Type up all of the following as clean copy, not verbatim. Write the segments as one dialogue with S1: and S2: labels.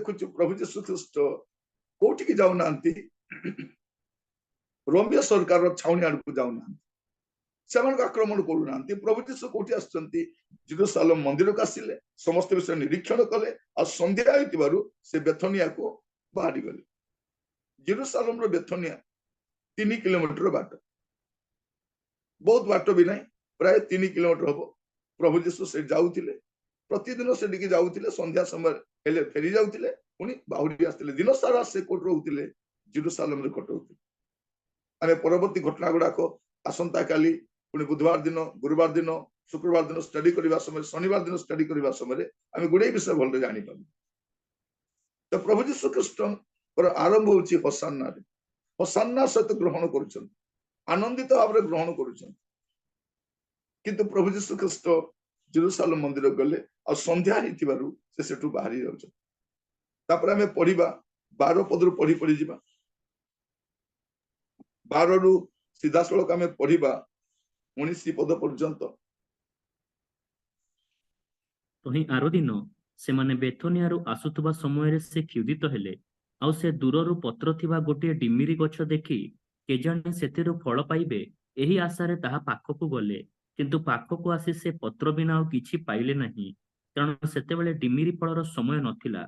S1: ଦେଖୁଛୁ ପ୍ରଭୁ ଯୀଶୁ ଖ୍ରୀଷ୍ଟ କୋଉଠିକି ଯାଉନାହାନ୍ତି, ରୋମିଓ ସରକାରର ଛାଉଣି ଆଡକୁ ଯାଉନାହାନ୍ତି, ସେମାନଙ୍କୁ ଆକ୍ରମଣ କରୁନାହାନ୍ତି। ପ୍ରଭୁ ଯୀଶୁ କୋଉଠି ଆସୁଛନ୍ତି, ଜେରୁସାଲେମ ମନ୍ଦିରକୁ ଆସିଲେ, ସମସ୍ତ ବିଷୟ ନିରୀକ୍ଷଣ କଲେ, ଆଉ ସନ୍ଧ୍ୟା ହେଇଥିବାରୁ ସେ ବେଥନିଆକୁ ବାହାରିଗଲେ। ଜେରୁସାଲେମର ବେଥନିଆ 3 କିଲୋମିଟର ବାଟ, ବହୁତ ବାଟ ବି ନାହିଁ, ପ୍ରାୟ 3 କିଲୋମିଟର ହବ। ପ୍ରଭୁ ଯୀଶୁ ସେ ଯାଉଥିଲେ, ପ୍ରତିଦିନ ସେଠିକି ଯାଉଥିଲେ, ସନ୍ଧ୍ୟା ସମୟରେ ହେଲେ ଫେରି ଯାଉଥିଲେ, ପୁଣି ବାହୁଡ଼ି ଆସିଥିଲେ। ଦିନ ସାରା ସେ କୋଉଠି ରହୁଥିଲେ, ଜେରୁସାଲେମରେ କଟଉଥିଲେ। ଆମେ ପରବର୍ତ୍ତୀ ଘଟଣା ଗୁଡାକ ଆସନ୍ତା କାଲି, ପୁଣି ବୁଧବାର ଦିନ, ଗୁରୁବାର ଦିନ, ଶୁକ୍ରବାର ଦିନ ଷ୍ଟଡି କରିବା ସମୟରେ, ଶନିବାର ଦିନ ଷ୍ଟଡି କରିବା ସମୟରେ ଆମେ ଗୁଡାଏ ବିଷୟ ଭଲରେ ଜାଣିପାରିବୁ। ତ ପ୍ରଭୁ ଯୀଶୁ ଖ୍ରୀଷ୍ଟଙ୍କର ଆରମ୍ଭ ହଉଛି ହୋସାନ୍ନାରେ। ହୋସାନ୍ନା ସହିତ ଗ୍ରହଣ କରୁଛନ୍ତି, ଆନନ୍ଦିତ ଭାବରେ ଗ୍ରହଣ କରୁଛନ୍ତି। କିନ୍ତୁ ପ୍ରଭୁ ଯୀଶୁ ଖ୍ରୀଷ୍ଟ ଜେରୁସାଲେମ ମନ୍ଦିର ଗଲେ, ଆଉ ସନ୍ଧ୍ୟା ହେଇଥିବାରୁ ସେ ସେଠୁ ବାହାରି ଯାଉଛନ୍ତି। ତାପରେ ଆମେ ପଢିବା 12 ପଦରୁ ପଢି ପଢି ଯିବା। 12ରୁ ସିଧାସଳଖ ଆମେ ପଢିବା 19 ପଦ ପର୍ଯ୍ୟନ୍ତ।
S2: ତହିଁ ଆର ଦିନ ସେମାନେ ବେଥନିଆରୁ ଆସୁଥିବା ସମୟରେ ସେ କ୍ଷୁଧିତ ହେଲେ, ଆଉ ସେ ଦୂରରୁ ପତ୍ର ଥିବା ଗୋଟିଏ ଡିମିରି ଗଛ ଦେଖି କେଜାଣି ସେଥିରୁ ଫଳ ପାଇବେ ଏହି ଆଶାରେ ତାହା ପାଖକୁ ଗଲେ, କିନ୍ତୁ ପାଖକୁ ଆସି ସେ ପତ୍ର ବିନା ଆଉ କିଛି ପାଇଲେ ନାହିଁ, କାରଣ ସେତେବେଳେ ଡିମିରି ଫଳର ସମୟ ନଥିଲା।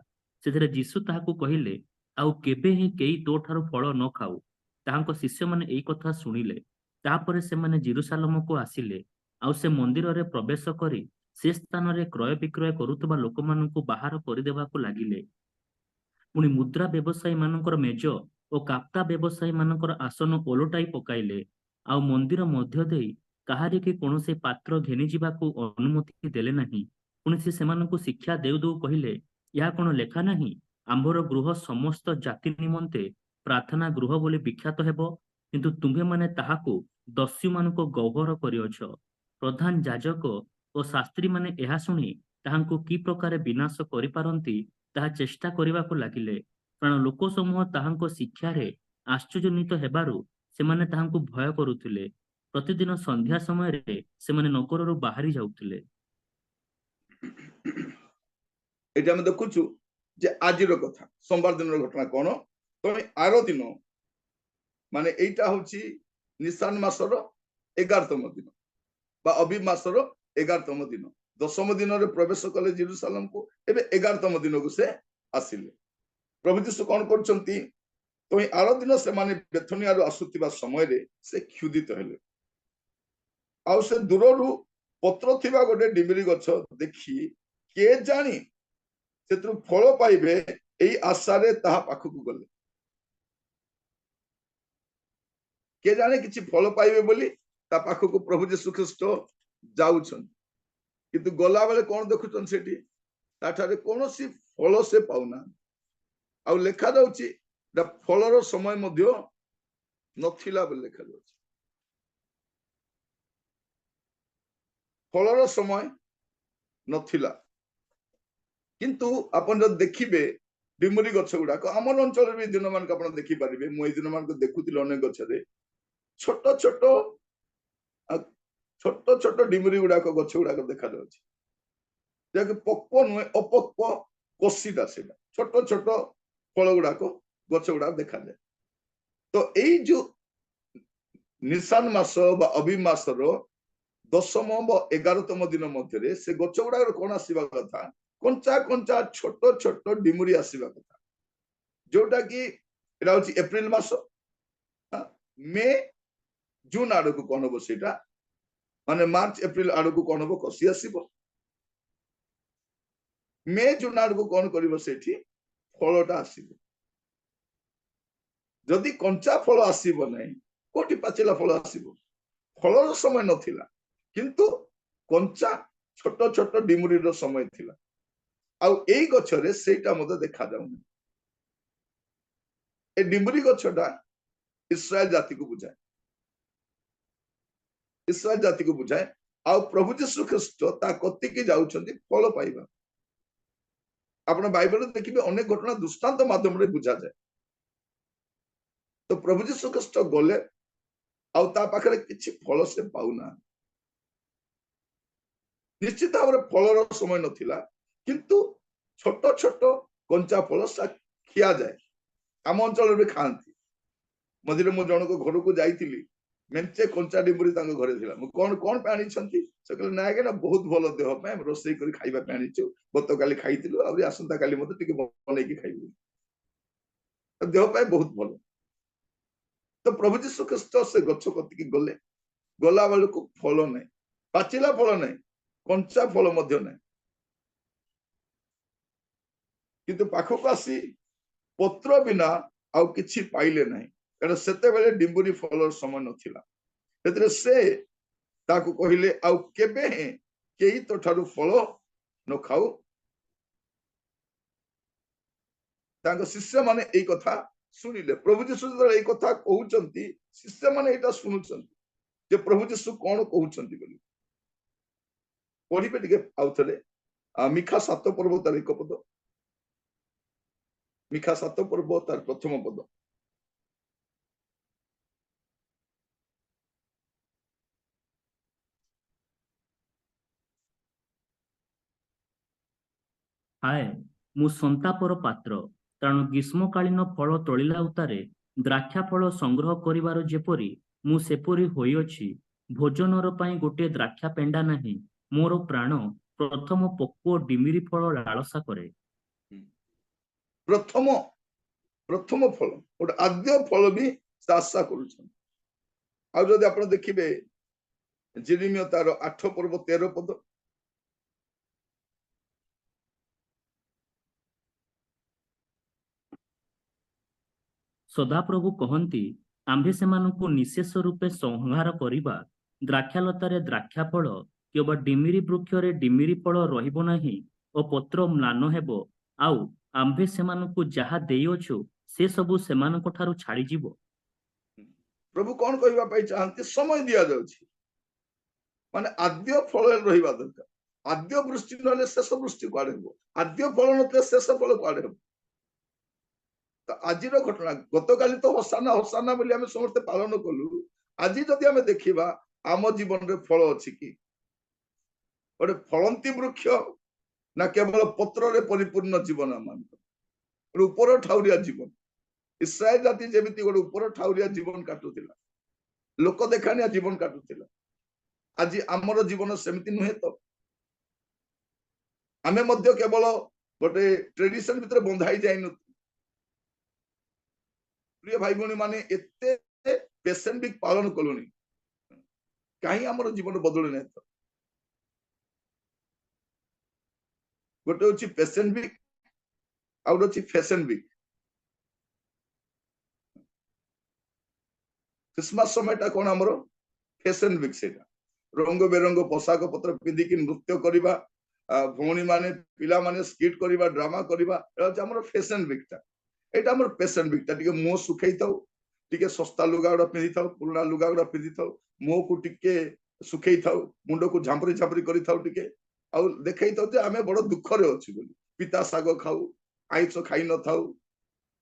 S2: ସେଥିରେ ଯୀଶୁ ତାହାକୁ କହିଲେ, ଆଉ କେବେ ହିଁ କେହି ତୋ ଠାରୁ ଫଳ ନ ଖାଉ। ତାହାଙ୍କ ଶିଷ୍ୟମାନେ ଏଇ କଥା ଶୁଣିଲେ। ତାପରେ ସେମାନେ ଜେରୁସାଲେମକୁ ଆସିଲେ, ଆଉ ସେ ମନ୍ଦିରରେ ପ୍ରବେଶ କରି ସେ ସ୍ଥାନରେ କ୍ରୟ ବିକ୍ରୟ କରୁଥିବା ଲୋକମାନଙ୍କୁ ବାହାର କରିଦେବାକୁ ଲାଗିଲେ। ପୁଣି ମୁଦ୍ରା ବ୍ୟବସାୟୀ ମାନଙ୍କର ମେଜ ଓ କାପ୍ତା ବ୍ୟବସାୟୀ ମାନଙ୍କର ଆସନ ଓଲଟାଇ ପକାଇଲେ, ଆଉ ମନ୍ଦିର ମଧ୍ୟ ଦେଇ କାହାରିକି କୌଣସି ପାତ୍ର ଘେନିଯିବାକୁ ଅନୁମତି ଦେଲେ ନାହିଁ। ପୁଣି ସେ ସେମାନଙ୍କୁ ଶିକ୍ଷା ଦେଉ ଦେଉ କହିଲେ, ଏହା କଣ ଲେଖା ନାହିଁ, ଆମ୍ଭର ଗୃହ ସମସ୍ତ ଜାତି ନିମନ୍ତେ ପ୍ରାର୍ଥନା ଗୃହ ବୋଲି ବିଖ୍ୟାତ ହେବ, କିନ୍ତୁ ତୁମ୍ଭେମାନେ ତାହାକୁ ଦସ୍ୟୁମାନଙ୍କ ଗହ୍ୱର କରିଅଛ। ପ୍ରଧାନ ଯାଜକ ଓ ଶାସ୍ତ୍ରୀମାନେ ଏହା ଶୁଣି ତାହାଙ୍କୁ କି ପ୍ରକାରେ ବିନାଶ କରିପାରନ୍ତି ତାହା ଚେଷ୍ଟା କରିବାକୁ ଲାଗିଲେ, କାରଣ ଲୋକ ସମୂହ ତାହାଙ୍କ ଶିକ୍ଷାରେ ଆଶ୍ଚର୍ଯ୍ୟାନ୍ୱିତ ହେବାରୁ ସେମାନେ ତାହାଙ୍କୁ ଭୟ କରୁଥିଲେ। ପ୍ରତିଦିନ ସନ୍ଧ୍ୟା ସମୟରେ ସେମାନେ ନଗରରୁ ବାହାରି ଯାଉଥିଲେ।
S1: ଏଠି ଆମେ ଦେଖୁଛୁ ଯେ ଆଜିର କଥା, ସୋମବାର ଦିନର ଘଟଣା କଣ, ତମେ ଆର ଦିନ, ମାନେ ଏଇଟା ହଉଛି ନିଶାନ ମାସର 11ତମ ଦିନ ବା ଅବିବ ମାସର 11ତମ ଦିନ। 10ମ ଦିନରେ ପ୍ରବେଶ କଲେ ଜେରୁସାଲେମକୁ, ଏବେ 11ତମ ଦିନକୁ ସେ ଆସିଲେ। ପ୍ରଭୁ ଯୀଶୁ କଣ କରୁଛନ୍ତି, ତ ଆର ଦିନ ସେମାନେ ବେଥନିଆରୁ ଆସୁଥିବା ସମୟରେ ସେ କ୍ଷୁଧିତ ହେଲେ, ଆଉ ସେ ଦୂରରୁ ପତ୍ର ଥିବା ଗୋଟେ ଡିମିରି ଗଛ ଦେଖି କିଏ ଜାଣି ସେଥିରୁ ଫଳ ପାଇବେ ଏଇ ଆଶାରେ ତାହା ପାଖକୁ ଗଲେ। କିଏ ଜାଣେ କିଛି ଫଳ ପାଇବେ ବୋଲି ତା ପାଖକୁ ପ୍ରଭୁ ଯୀଶୁ ଖ୍ରୀଷ୍ଟ ଯାଉଛନ୍ତି, କିନ୍ତୁ ଗଲାବେଳେ କଣ ଦେଖୁଛନ୍ତି, ସେଠି ତାଠାରେ କୌଣସି ଫଳ ସେ ପାଉନାହାନ୍ତି। ଆଉ ଲେଖାଯାଉଛି ଫଳର ସମୟ ମଧ୍ୟ ନଥିଲା ବୋଲି ଲେଖାଯାଉଛି। ଫଳର ସମୟ ନଥିଲା, କିନ୍ତୁ ଆପଣ ଯଦି ଦେଖିବେ ଡିମିରି ଗଛ ଗୁଡାକ ଆମର ଅଞ୍ଚଳରେ ବି ଦିନ ମାନଙ୍କୁ ଆପଣ ଦେଖିପାରିବେ। ମୁଁ ଏଇ ଦିନ ମାନଙ୍କୁ ଦେଖୁଥିଲି ଅନେକ ଗଛରେ ଛୋଟ ଛୋଟ ଛୋଟ ଛୋଟ ଡିମିରି ଗୁଡାକ, ଗଛ ଗୁଡାକ ଦେଖାଯାଉଛି, ଯାହାକି ପକ୍ୱ ନୁହେଁ, ଅପକ୍ୱ କଷିଟା, ସେଇଟା ଛୋଟ ଛୋଟ ଫଳ ଗୁଡାକ, ଗଛ ଗୁଡାକ ଦେଖାଯାଏ। ତ ଏଇ ଯୋଉ ନିଶାନ ମାସ ବା ଅବିବ ମାସର 10ମ ବା 11ତମ ଦିନ ମଧ୍ୟରେ ସେ ଗଛ ଗୁଡାକର କଣ ଆସିବା କଥା, କଞ୍ଚା କଞ୍ଚା ଛୋଟ ଛୋଟ ଡିମିରି ଆସିବା କଥା, ଯୋଉଟା କି ଏଟା ହଉଛି ଏପ୍ରିଲ ମାସ, ମେ ଜୁନ ଆଡକୁ କଣ ହବ, ସେଇଟା ମାନେ ମାର୍ଚ୍ଚ ଏପ୍ରିଲ ଆଡକୁ କଣ ହବ, କଷି ଆସିବ। ମେ ଜୁନ ଆଡକୁ କଣ କରିବ, ସେଠି ଫଳଟା ଆସିବ। ଯଦି କଞ୍ଚା ଫଳ ଆସିବ ନାହିଁ, କୋଉଠି ପାଚିଲା ଫଳ ଆସିବ? ଫଳର ସମୟ ନଥିଲା, କିନ୍ତୁ କଞ୍ଚା ଛୋଟ ଛୋଟ ଡିମିରିର ସମୟ ଥିଲା। ଆଉ ଏଇ ଗଛରେ ସେଇଟା ମଧ୍ୟ ଦେଖାଯାଉନି। ଏ ଡିମିରି ଗଛଟା ଇସ୍ରାଏଲ ଜାତିକୁ ବୁଝାଏ, ଇସ୍ରାଏଲ ଜାତିକୁ ବୁଝାଏ। ଆଉ ପ୍ରଭୁ ଯୀଶୁ ଖ୍ରୀଷ୍ଟ ତା କତିକି ଯାଉଛନ୍ତି ଫଳ ପାଇବା। ଆପଣ ବାଇବଲରେ ଦେଖିବେ ଅନେକ ଘଟଣା ଦୃଷ୍ଟାନ୍ତ ମାଧ୍ୟମରେ ବୁଝାଯାଏ। ତ ପ୍ରଭୁ ଯୀଶୁ ଖ୍ରୀଷ୍ଟ ଗଲେ, ଆଉ ତା ପାଖରେ କିଛି ଫଳ ସେ ପାଉନାହାନ୍ତି। ନିଶ୍ଚିତ ଭାବରେ ଫଳର ସମୟ ନଥିଲା, କିନ୍ତୁ ଛୋଟ ଛୋଟ कंचा फल खिया जाए आम अंचल में खाती मझे मु जनक घर को जाइली मेचे कंचा डिम्बुरी घरे थिला कौन कौन पे आनी से कहले ना आज्ञा बहुत भल देह पे रोसई कर खाइबा पे आनीचु गत काली खाइतिलु आ आसंता काली मते टिके बनैकी खाइबु देह पे बहुत भल तो प्रभु जीशु ख्रीस्ट से गछ कतिकी गले गला बेलू फल नहीं पाचिला फल नहीं कंचा फल नहीं किंतु पाखक आसी पत्र बिना आउ किछि पाइले नहीं कारण सेते बेले डिम्बुरी फल समय नथिला सेतरे से ताकू कहिले आउ केबे केही तो ठारू फल न खाऊ तांको शिष्य माने एई कथा सुनिले प्रभु जीशु एई कथा कहउचंती शिष्य माने एटा सुनुचंती जे प्रभु जीशु कोन कहउचंती बोली पढिबे टिके आउथले मिखा 7 पर्व तार एक पद मिखा 7 पर्व तार प्रथम पद
S2: हाय मु संतापर पात्र कारण ग्रीष्मकालीन फल तोଳିଲା ଉତ୍ତାରେ ଦ୍ରାକ୍ଷା ଫଳ ସଂଗ୍ରହ କରିବାର ଯେପରି ମୁଁ ସେପରି ହୋଇଅଛି ଭୋଜନର ପାଇଁ ଗୋଟିଏ ଦ୍ରାକ୍ଷା ପେଣ୍ଡା ନାହିଁ ମୋର ପ୍ରାଣ ପ୍ରଥମ ପକ୍ୱ ଡିମିରି ଫଳ ଲାଳସା କରେ
S1: प्रथम प्रथम फल गोटे आद्य फल भी आशा करुछन आ जदि आपण देखिबे जेरेमिया तार 8 पर्व 13 पद
S2: ସଦାପ୍ରଭୁ କହନ୍ତି ଆମ୍ଭେ ସେମାନଙ୍କୁ ନିଶେଷ ରୂପେ ସଂହାର କରିବା ଦ୍ରାକ୍ଷାଲତାରେ ଦ୍ରାକ୍ଷା ଫଳ କିମ୍ବା ଡିମିରି ବୃକ୍ଷରେ ଡିମିରି ଫଳ ରହିବ ନାହିଁ ଓ ପତ୍ର ମ୍ଳାନ ହେବ ଆଉ ଆମ୍ଭେ ସେମାନଙ୍କୁ ଯାହା ଦେଇଅଛୁ ସେ ସବୁ ସେମାନଙ୍କ ଠାରୁ ଛାଡ଼ିଯିବ
S1: प्रभु कौन कहवा पाई चाहते समय दिया जाउछि माने आद्य फल रहिबा दरकार आद्य वृष्टि नले शेष वृष्टि कुआडे हो आद्य फल नते शेष फल कुआडे हो तो आजिर घटना गत काली तो हसाना हसाना बोली आमे समस्त पालन कलु आजि जदि आमे देखिबा आम जीवन रे फल अछि कि ओडे फलंती वृक्ष ना केवल पत्र रे परिपूर्ण जीवन आमान ऊपर ठाउरिया जीवन इस्राएल जाति जेमिति गोटे ऊपर ठाउरिया जीवन काटुथिला लोक देखानिया जीवन काटुथिला आज आमर जीवन सेमिति नुहे तो आमे मध्य केवल गोटे ट्रेडिशन भितर बंधाई जाई न प्रिय भाई भणी माने एते पेशेंट भी पालन कलुनी कहीं आमर जीवन बदल नहीं तो गोटे होची पेशेंट भी आ गोटे होची फैशन भी क्रिसमस समय कौन आमर फैशन वीक से रंग बेरंग पोशाक पत्र पिंधिकी नृत्य करवा भौणी माने पिला माने स्किट करवा ड्रामा करवा आमर फैशन वीक टा एटा आमर फैशन वीक टा टिके मुंह सुखई थाउ टिके सस्ता लुगा गुड़ा पिंधि थाउ पुराना लुगा गुड़ा पिंधि थाउ मुंह को टिके सुखई थाउ मुंड को झांपरी झांपरी करि थाउ टिके आ देखई थाउ जे आमे बड़ दुख रे अछि बोली पिता साग खाऊ आइस खाई न थाउ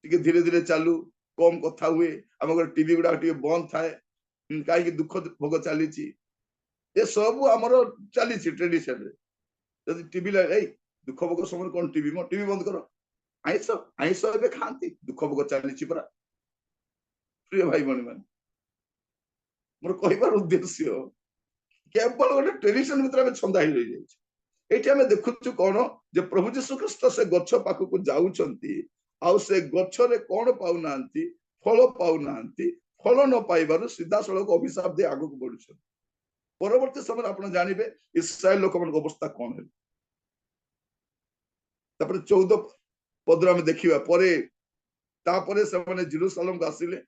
S1: टिके धीरे धीरे चालू कम कथा हुए आम घर टीवी गुड़ा बंद थाए कहीं दुख भोग चली ये सब आमर चली ट्रेडिशन रे टीवी दुख भोग समय कौन टीवी मो टीवी बंद कर आइस आइस ए खाती दुख भोग चली परा प्रिय भाई भणी मान मोर कहबार उद्देश्य केवल गोटे ट्रेडिशन भीतर छंदा ही रही जाए ये देखु कौन जे प्रभु जीशु ख्रीस्ट से गछ पाखक जाउछंती आउ से गछरे कौन पाउना फल पाउना फल न पाइबार सीधा सड़क अभिशाप दे आगक बढ़ुछन परवर्ती समय आप जानवे इस्राएल लोक मान अवस्था कौन है 14 पद में देखा पर जेरूसालेम को आसिले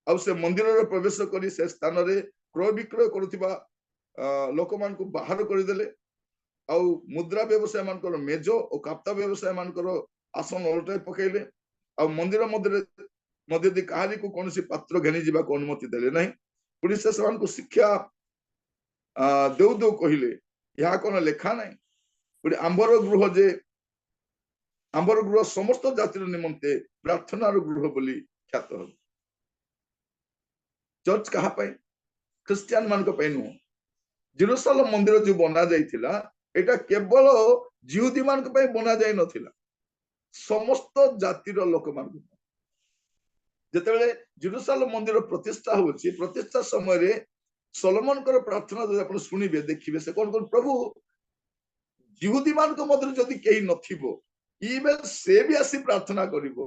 S1: आ से मंदिर रे प्रवेश करी से स्थान रे क्रय विक्रय करुथिबा लोक मान को बाहर करदेले आ मुद्रा व्यवसाय मान मेज और काप्ता व्यवसाय मान आसन उल्टाई पकईले आ मंदिर मध्य कहानी को कौन पात्र घेनी जावा अनुमति देले नहीं पुणी से शिक्षा देउ देउ कहले यह कौन लेखा नहीं पुणी आंबर गृह जे आंबर गृह समस्त जातिर निमंते प्रार्थनार गृह बोली ख्यात हो चर्च कहा ख्रिस्टियन मान नुह जेरूसालेम मंदिर जो बना जाइथिला एटा केवल जिहुदी मान बना जाई नथिला समस्त जातिर लोक मान जिते जेरुसालेम मंदिर प्रतिष्ठा होची प्रतिष्ठा समय सोलोमन कर प्रार्थना जब आप शुणिबे देखिए से कौन कौन प्रभु यहूदी मान मध्य जदि कहीं नथिबो इबे से भी आसी प्रार्थना करिवो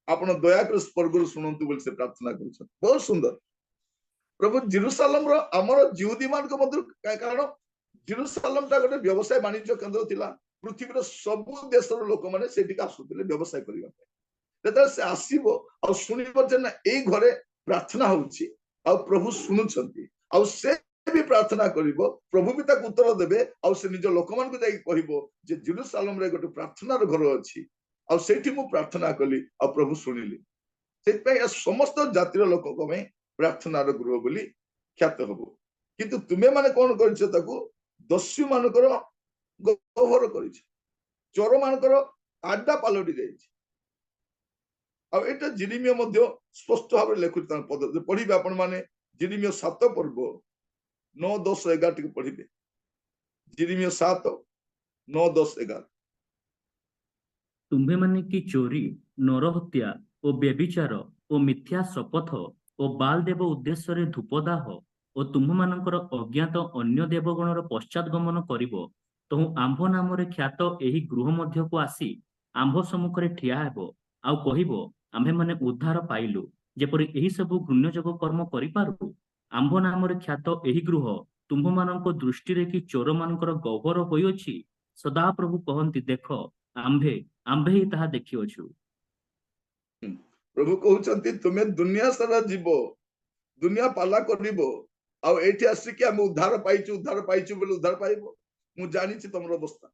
S1: आपण दया कर स्वर्ग शुणु बोली से प्रार्थना कर बहुत सुंदर प्रभु जेरुसालेम आमर यहूदी मान मध्य कारण जेरुसालेम टा गोटे व्यवसाय वाणिज्य केन्द्र थिला पृथ्वी सबु देशर लोक मैंने से आसुले व्यवसाय करने से आसब आ शुणव जे ना यही घरे प्रार्थना होची आ प्रभु शुणुंट आ से भी प्रार्थना करिवो प्रभु भी ताक उत्तर देबे आ से निज लोक मान को जाई कहबो जे जेरुसालेम रे गोटे प्रार्थनार घर अछि आ सेठी मु प्रार्थना कली आ प्रभु शुणिली सेति पय समस्त जातिर लोक को में प्रार्थनार गृह बोली ख्यात हबो किंतु तुमे माने कोन करछ ताकू दस्यु मानकर गहर करिछ चोर मानकर आड्डा पालटी जाइछ आ एटा जिरिमिया मध्य स्पष्ट भाव लेखुछ पद पढ़िबे आपण माने जिरिमिया 7 पर्व 9 10 11 टिक पढ़िबे जिरिमिया 7 9 10 11
S2: तुम्भे माने कि चोरी नरहत्या ओ व्यभिचार ओ मिथ्या शपथ ओ बाल देव उद्देश्य रे धूपदाह ओ तुम्भ मानकर अज्ञात अन्य देवगणर पश्चात गमन करिवो तहु आंभ नामरे ख्यात एही गृह मध्य को आसी आंभ सम्मुखरे ठिया हेबो आउ कहिबो आम्भे माने उद्धार पाइलु जेपरि एही सबु घृण्यजोग कर्म करि पारु आंभ नामरे ख्यात एही गृह तुम्भ मानक दृष्टि रे कि चोर मानकर गह्वर होइछि सदा प्रभु कहंती देखो आंभे आंभे ही ताहा देखियोछु
S1: प्रभु कहउछंती तुमे दुनिया सारा जीवो दुनिया पाला करिवो आ एठी आसी कि हम उद्धार पाइछु बोले उद्धार पाइबो मु जानि छि तमरो अवस्था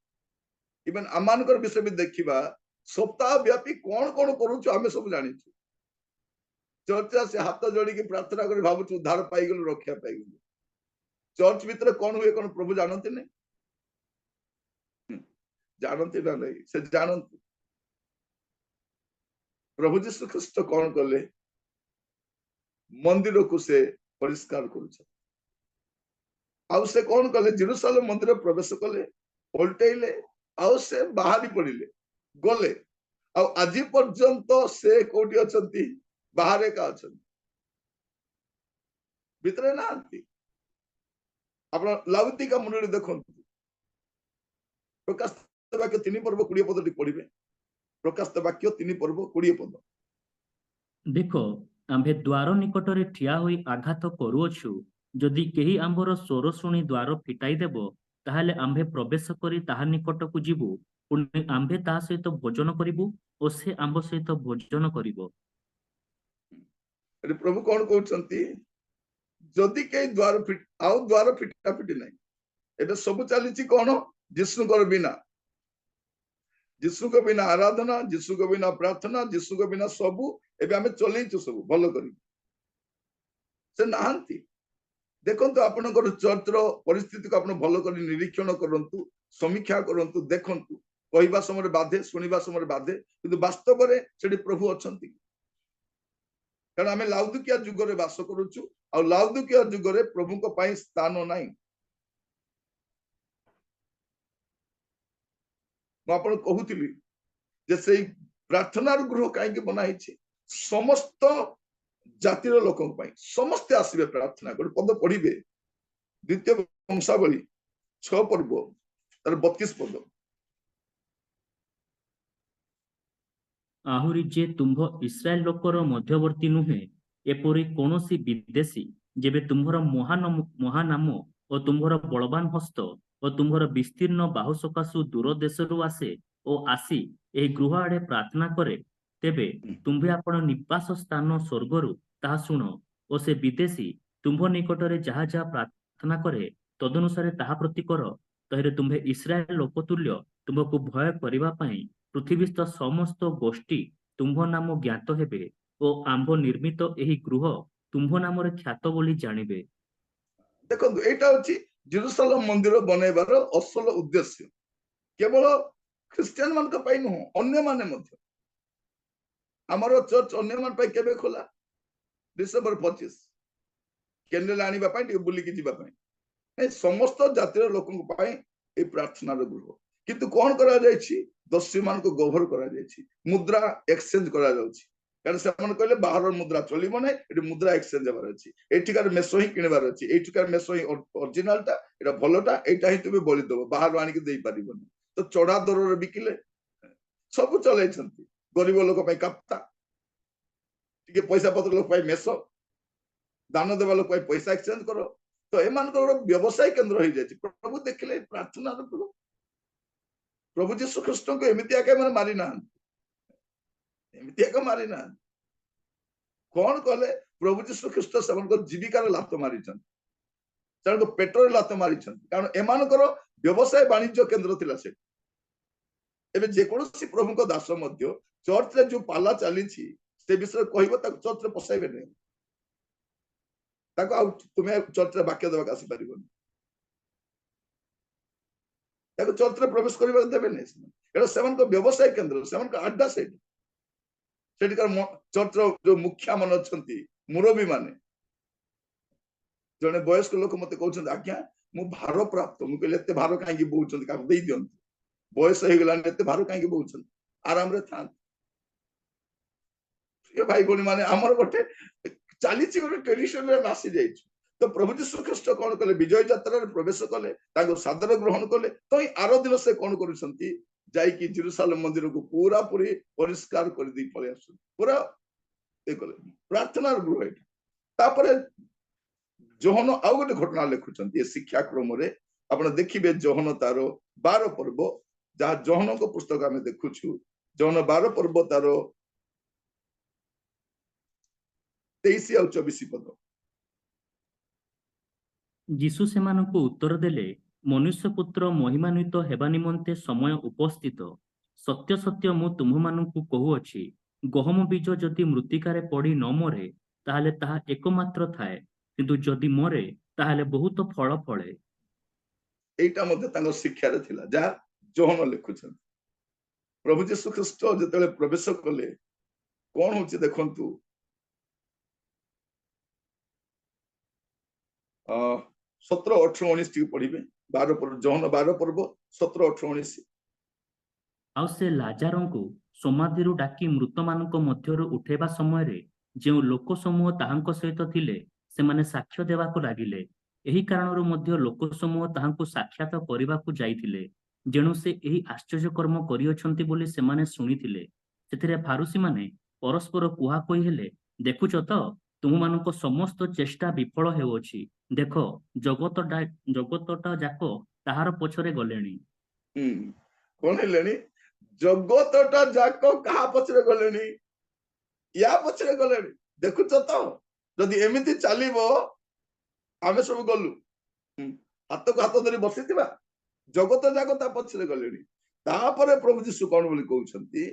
S1: इवन अमानकर विषय भी देखिबा सप्ताह व्यापी कौन कौन करूछु आमे सब जानि छु चर्चा से हाथ जोड़ी की प्रार्थना कर भावुछ उद्धार पाई गेलु रक्षा पाई गेलु चर्च भीतर कौन हुए कौन प्रभु जानते नहीं जानते ना नहीं से जानते प्रभु जीशु ख्रीस्ट कौन कले मंदिर को से परिष्कार करुछ आउ से कौन कले जेरुसालेम मंदिर प्रवेश कले पलटेले आउ से बाहरी पड़िले गले आउ आज पर्यंत से कोठी अछंती बाहर का अछंती भितरे नांती आपण लाउतिका मुनि देखंतु प्रकाश वाक्य 3 पर्व 20 पद पढ़िबे प्रकाश वाक्य 3 पर्व 20 पद
S2: देखो आम्भे द्वार निकटरे ठिया होई आघात करूअछु जदि केही आम्भर स्वर शुणी द्वार फिटाई देबो ताहाले आम्भे प्रवेश करी ताहा निकटकु जीवु पुणी आम्भे ताहा सहित भोजन करिबु ओ से आम्भ सहित भोजन करिबो
S1: अरे प्रभु कौन कहउछंती जदि के द्वार फिटा फिटी नहीं एटा सब चली कौन जिसु कर बिना जिसु को बिना आराधना जिसु को बिना प्रार्थना जिसु को बिना सबू एबे हमें चलैछु सब भलो करी से नाहंती देखंतु आपनकर चर्च रो परिस्थिति को आपण भलो करी निरीक्षण करंतु समीक्षा करंतु देखंतु कहबा समय बाधे सुनिबा समय बाधे किंतु वास्तव रे सेठी प्रभु अछंती कारण आमे लाउदुकिया जुग रे वास करूछु आ लाउदुकिया जुग रे प्रभु को पाई स्थान नाही आपण कहूतिली जे से प्रार्थना गृह कहीं बनाई समस्त जातिर लोक समस्त आसबे प्रार्थना गोटे पद पढ़िबे द्वितीय वंशावली 6 पर्व तार 32 पद
S2: आहुरी जे तुम्भ इस्राएल लोकर मध्यवर्ती नुहे एपरि कोनोसी विदेशी जेबे तुम्भर महानाम ओ तुम्भर बलवान हस्त ओ तुम्भर विस्तीर्ण बाहु सकाशु दूर देशरु आसे ओ आसी एही गृह आड़े प्रार्थना करे तेबे तुम्भे आपण निवास स्थान स्वर्गरु ताहा शुण ओ से विदेशी तुम्भ निकटरे जहा जहा प्रार्थना करे तदनुसारे ताहा प्रति कर तहिरे तुम्भे इस्राएल लोकतुल्य तुम्भको भय करिबा पई पृथ्वीस्थ समस्त गोष्ठी तुम्भ नाम ज्ञात हेबे ओ आंभ निर्मित एही गृह तुम्भ नामरे ख्यात बोली जानिबे
S1: देखो एटा होची जेरुसालेम मंदिर बनैबार असल उद्देश्य केवल ख्रिस्टियन मान का पाई नु अन्य माने मध्य हमरो चर्च अन्य मान पाई केबे खोला डिसेंबर 25 कैंडल आनिबा पाई बुली की जीबा पाई ए समस्त जातिर लोकन पाई ए प्रार्थना रो गृह किंतु कौन करा जायछि दस्यु मान को गोभर करा जायछि मुद्रा एक्सचेंज करा जाउछि कारण से मन कहले बाहर मुद्रा चलिबो नै एटी मुद्रा एक्सचेंज हेबार अछि एठिकार मेसो ही किनबार अछि एठिकार मेसो ही ओरिजिनल टा एटा भलोटा एटा ही तुबे बलि दबो बाहर आनी के देई परिबोनी तो चढ़ा दर रे बिकिले सब चलै छथि गरीब लोक पई काप्ता टिके पैसा पत्र लोक पई मेसो दान देवा लोक पई पैसा एक्सचेंज करो तो एमान को व्यवसाय केंद्र हो जाय प्रभु देखले प्रार्थना प्रभु जीशु ख्रीष्ट को एमितिया के मन मारी ना एमितिया को मारी ना कौन कहले प्रभु जीशु ख्रीष्ट से जीविकार लात मारी को पेटर लात मारी कारण एमान व्यवसाय वाणिज्य केंद्र थिला से एबे जेकोसी प्रभु को दास मध्य चर्च रे जो पाला चली से विषय कहबो ताको चर्च रे पसाइबे नै ताको तुमे चर्च रे वाक्य देबा आसी परिबोनी ताको चर्च रे प्रवेश करबा देबे नै एटा सेवन को व्यवसाय केंद्र सेवन को अड्डा सेट सेटिकार चर्च रो जो मुखिया मन अछंती मुरबी माने जने वयस्क लोक मते कहउछन आज्ञा मु भार प्राप्त मु कहले एते भार काहे की बहुछन का देई दियन बयस हे गेलान एते भार काहे की बहुछन आराम रे थान ये भाई बोली माने हमर गोटे चालीची गोटे ट्रेडिशन रे नासी जाइछ तो प्रभु जीशु ख्रीष्ट कोन कले विजय यात्रा रे प्रवेश कले ताको सादर ग्रहण कले तो आरो दिन से कोन करूछंती जाई कि जेरूशलेम मंदिर को पूरा पूरी परिष्कार कर दी पळे आसु पूरा ए कले प्रार्थना गृह तापरे जोहन आउ गोटे घटना लिखुछंती ए शिक्षा क्रम रे आपण देखिबे जोहन तारो 12 पर्व जहा जोहन को पुस्तक हमें देखुछु जोहन 12 पर्व तारो 23 और 24 पद
S2: यीशु सेमानଙ୍କୁ उत्तर देले मनुष्य पुत्र महिमान्वित हेबा निमंते समय उपस्थित सत्य सत्य मु तुमମାନଙ୍କୁ कहुअछि गहम बीज जदि मृत्तिकारे पड़ी न मरे ताहले ताहा एकमात्र थाए किंतु जदि मरे ताहले बहुत फल फळे
S1: एटा मध्ये तांग शिक्षा रे थिला जा जोहन लिखुछन प्रभु जीशु ख्रीष्ट जतले प्रवेश कले कोन होछि देखंतु 17 18 19 टी पढिबे 12 पर्व जोहन 12 पर्व 17 18 19
S2: आउ से लाजारଙ୍କୁ समाधिरु डाकी मृतମାନଙ୍କ ମଧ୍ୟରୁ ଉଠେଇବା ସମୟରେ ଯେଉଁ ଲୋକ ସମूହ ତାହାଙ୍କ ସହିତ ଥିଲେ ସେମାନେ ସାକ୍ଷ୍ୟ ଦେବାକୁ ଲାଗିଲେ ଏହି କାରଣରୁ ମଧ୍ୟ ଲୋକ ସମୂହ ତାହାଙ୍କୁ ସାକ୍ଷାତ କରିବାକୁ ଯାଇଥିଲେ ଯେଣୁ ସେ ଏହି ଆଶ୍ଚର୍ଯ୍ୟ କର୍ମ କରିଅଛନ୍ତି ବୋଲି ସେମାନେ ଶୁଣିଥିଲେ ସେଥିରେ ଫାରୁସୀ ମାନେ ପରସ୍ପର କୁହାକୁହି ହେଲେ ଦେଖୁଛ ତ ତୁମମାନଙ୍କ ସମସ୍ତ ଚେଷ୍ଟା ବିଫଳ ହେଉଅଛି ଦେଖ ଜଗତଟା ଯାକ ତାହାର ପଛରେ ଗଲେଣି
S1: कोन हेलेनी जगतटा जाको कहा पछरे गलेनी या पछरे गलेनी देखुछ तो जदि एमिति चलीबो आमे सब गलु हाथ को हाथ धरी बसिथिबा जगत जाको ता पछरे गलेनी तापरे प्रभु जीशु कोन बोली कहउछंती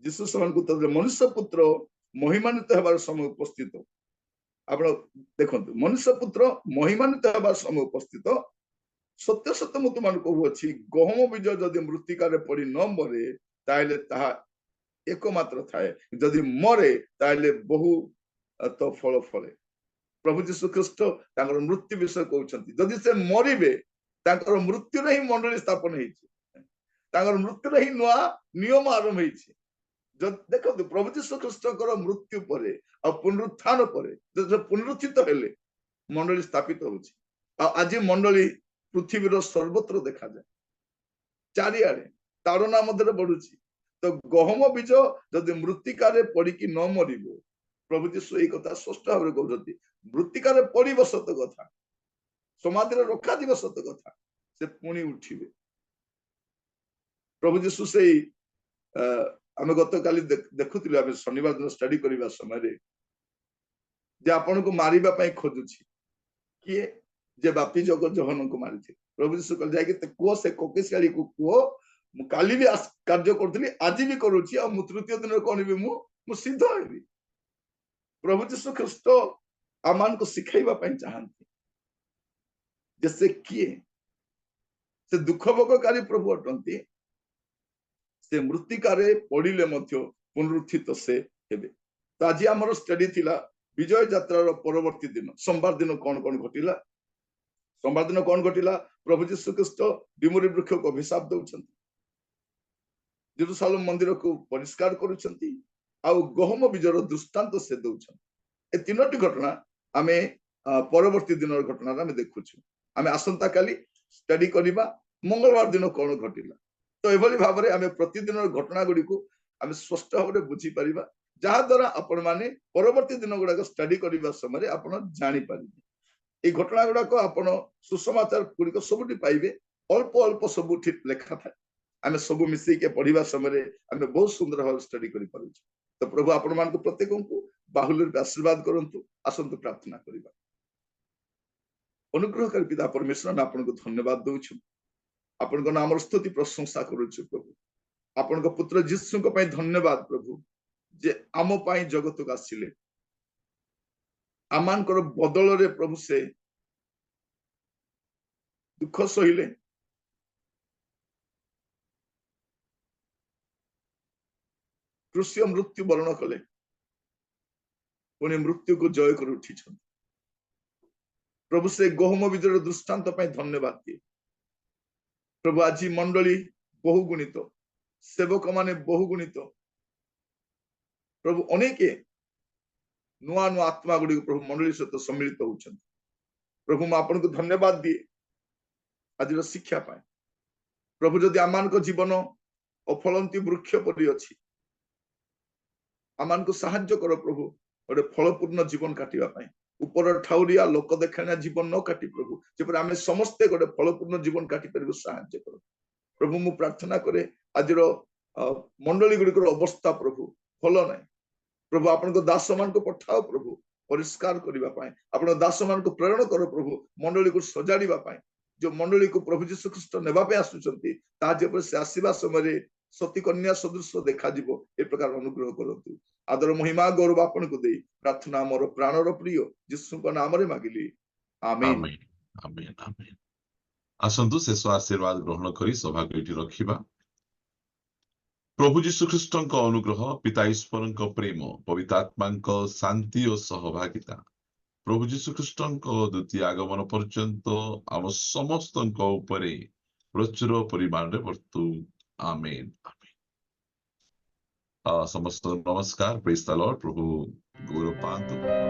S1: जीशु समान को तो मनुष्य पुत्र महिमान्वित हेबार समय उपस्थित आपण देखंतु मनुष्य पुत्र महिमान्वित हेबार समय उपस्थित सत्य सत्य मु तुम कहूँ गहम बीज जदि मृत्तिकार पड़ी न मरे ताहले ताहा एकमात्र थाए जदि मरे ताहले बहु तो फल फले प्रभु जीशु ख्रीष्ट तांकर मृत्यु विषय कहउछंती जदि से मरिबे तांकर मृत्यु रे ही मंडली स्थापन हेछि तांकर मृत्यु रे ही नुआ नियम आरंभ हेछि देखो प्रभु जीशु ख्रीष्टकर मृत्यु परे आ पुनरुत्थान परे जब पुनरुत्थित हेले मंडली स्थापित होछि आ आज मंडली पृथ्वीर सर्वत्र देखा जाए चारिआडे ताड़ना मध्य बढ़ुची तो गहम बीज जदि मृत्तिकार पड़ी न मरिबो प्रभु जीशु यही कथा स्पष्ट भाव कहते मृत्तिकार पड़ब सत कथा समाधि रखा जीव सत कथा से पुणी उठिबे प्रभु जीशु से आम गत काली देखुथिलु आम शनिवार दिन स्टडी करबा समय जे आपन को मारिबा पई खोजुची किए जे बापी जग जोहन को मारी थे प्रभु जीशु कह जाय कि को से कोकेसियाली को काली भी कार्य करथली आज भी करूची आ मु तृतीय दिन कोन भी मु सिद्ध हेबी प्रभु जीशु ख्रीष्ट आमान को सिखाइबा पई चाहंती जैसे किए से दुख भोगकारी प्रभु अटंती से मृत्तिकारे पड़िले मध्य पुनरुत्थित से हेबे तो आज हमर स्टडी थिला विजय यात्रा परवर्ती दिन सोमवार दिन कौन कौन घटिला सोमवार दिन कौन घटिला प्रभु जीशु ख्रीष्ट डिमुरी वृक्ष को अभिशाप दउछंती जेरुसालेम मंदिर को परिष्कार करुछंती आउ गहम बीजर दृष्टांत से दउछन ए तीनोटी घटना आमे परवर्ती दिन घटना आमे देखुछु आमे आसंता काली स्टडी करिबा मंगलवार दिन कोन घटिला तो एभली भाबरे आमे प्रतिदिन घटना गुडी को आमे स्पष्ट भाबरे बुझी परिबा जहा द्वारा आपण माने परवर्ती दिन गुडा स्टडी करिबा समय आपण जानि परिबे ए घटना गुडा को आपण सुसमाचार गुडी को सबुटी पाइबे अल्प अल्प सबुठी लेखा था आमे सब मिसी के पढ़िबा समय आमे बहुत सुंदर भाव स्टडी करि पारुछ तो प्रभु आपण मान को प्रत्येक को बाहुल्य आशीर्वाद करंतु आसंतु प्रार्थना करिबा अनुग्रहकारी पिता परमेश्वर मैं आपन को धन्यवाद दउछु आपन को नाम स्तुति प्रशंसा करूछु प्रभु आपन को पुत्र यीशु को पई धन्यवाद प्रभु जे आम पई जगत को आसिले आमान को बदल रे प्रभु से दुख सहिले क्रूसीय मृत्यु वर्ण कले पुणी मृत्यु को जय कर उठी प्रभु से गहम बीजर दृष्टांत धन्यवाद दिए प्रभु आज मंडली बहुगुणित सेवक माने बहुगुणित प्रभु अनेक नुआ नुआ आत्मा गुड़ी प्रभु मंडली सहित सम्मिलित होउछन प्रभु मैं आपन को धन्यवाद दिए आज शिक्षा पाए प्रभु जदि आमान को जीवन अफलंती वृक्ष परि अछि आमान को साहाय्य कर प्रभु गोटे फलपूर्ण जीवन काटिबा पाए ऊपर ठाउरिया लोक देखाणिया जीवन न काटी प्रभु जेपर आमे समस्ते गोटे फलपूर्ण जीवन काटी परिबो साहाय्य कर प्रभु मु प्रार्थना करे आजिरो मंडली गुड़िकर अवस्था प्रभु भल नाई प्रभु आपन को दास मान को पठाओ प्रभु परिष्कार करबा पाए आपन दास मान को प्रेरण करो प्रभु मंडली को सजाड़ीबा पाए जो मंडली को प्रभु यीशु ख्रीष्ट नेबा पे आसुचंती ता जेपर से आसीबा समय सती कन्या सदृश देखा जीवो ए प्रकार अनुग्रह करतु आदर महिमा गौरव आपन को दे प्रार्थना मोर प्राणर प्रिय यीशु को नाम रे मागिली आमेन
S3: आमेन आमेन आमेन आसंतु शेष आशीर्वाद ग्रहण करी सभा को एठी रखिबा प्रभु यीशु ख्रीष्टଙ୍କ अनुग्रह पिता ईश्वरଙ୍କ प्रेम पवित्र आत्माଙ୍କ शांति और सहभागिता प्रभु यीशु ख्रीष्टଙ୍କ द्वितीय आगमन पर्यंत आम समस्तଙ୍କ उपरे प्रचुर परिमाण रे वर्तु आमेन आमेन समस्त नमस्कार प्रेज द लॉर्ड प्रभु गौरव पांतु।